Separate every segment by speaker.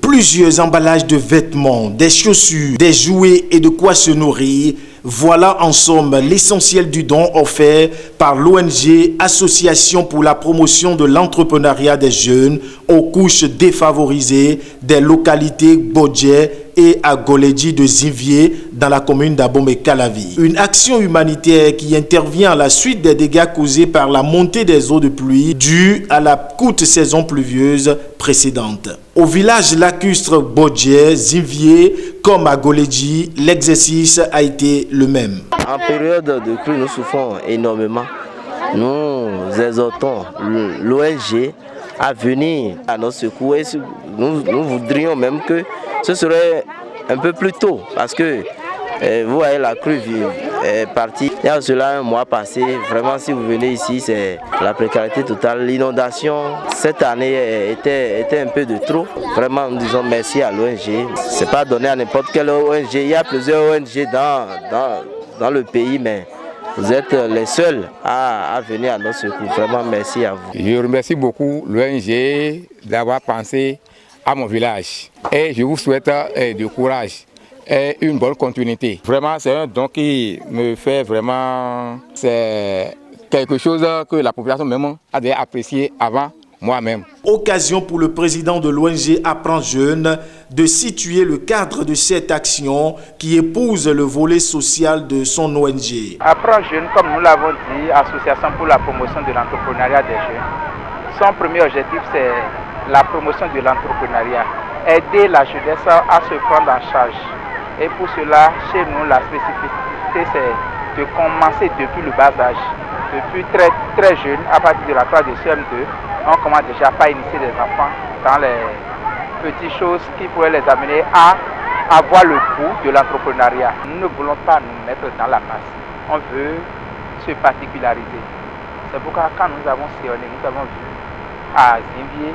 Speaker 1: Plusieurs emballages de vêtements, des chaussures, des jouets et de quoi se nourrir. Voilà en somme l'essentiel du don offert par l'ONG Association pour la promotion de l'entrepreneuriat des jeunes aux couches défavorisées des localités Bodje et à Goledji de Zinvier dans la commune d'Abomey-Calavi. Une action humanitaire qui intervient à la suite des dégâts causés par la montée des eaux de pluie due à la courte saison pluvieuse précédente. Au village lacustre Bodje, Zinvier, comme à Goledji, l'exercice a été le même.
Speaker 2: En période de crue, nous souffrons énormément. Nous exhortons l'ONG à venir à notre secours et nous voudrions même que ce serait un peu plus tôt parce que vous voyez la crue est partie. Il y a cela un mois passé. Vraiment, si vous venez ici, c'est la précarité totale. L'inondation cette année était un peu de trop. Vraiment, nous disons merci à l'ONG. C'est pas donné à n'importe quelle ONG. Il y a plusieurs ONG dans le pays, mais vous êtes les seuls à venir à notre secours. Vraiment, merci à vous.
Speaker 3: Je remercie beaucoup l'ONG d'avoir pensé à mon village. Et je vous souhaite du courage et une bonne continuité. Vraiment, c'est un don qui me fait vraiment... C'est quelque chose que la population même a déjà apprécié avant moi-même.
Speaker 1: Occasion pour le président de l'ONG Apprends Jeune de situer le cadre de cette action qui épouse le volet social de son ONG.
Speaker 4: Apprends Jeune, comme nous l'avons dit, Association pour la promotion de l'entrepreneuriat des jeunes. Son premier objectif, c'est la promotion de l'entrepreneuriat, aider la jeunesse à se prendre en charge. Et pour cela, chez nous, la spécificité, c'est de commencer depuis le bas âge. Depuis très jeune, à partir de la classe de CM2, on commence déjà par initier les enfants dans les petites choses qui pourraient les amener à avoir le goût de l'entrepreneuriat. Nous ne voulons pas nous mettre dans la masse. On veut se particulariser. C'est pourquoi quand nous avons sillonné, nous avons vu à Zinvier,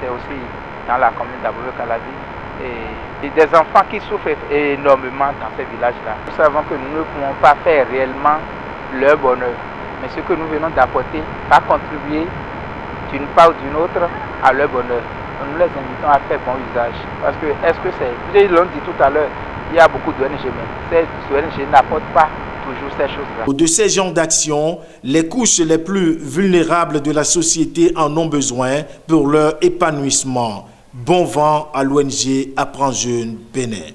Speaker 4: c'est aussi dans la commune d'Abomey-Calavi, et des enfants qui souffrent énormément dans ces villages-là. Nous savons que nous ne pouvons pas faire réellement leur bonheur, mais ce que nous venons d'apporter va contribuer d'une part ou d'une autre à leur bonheur. Nous les invitons à faire bon usage. Parce que, ils l'ont dit tout à l'heure, il y a beaucoup d'ONG, mais ces ONG n'apportent pas toujours ces choses-là.
Speaker 1: De ces genres d'actions, les couches les plus vulnérables de la société en ont besoin pour leur épanouissement. Bon vent à l'ONG Apprends Jeune Bénin.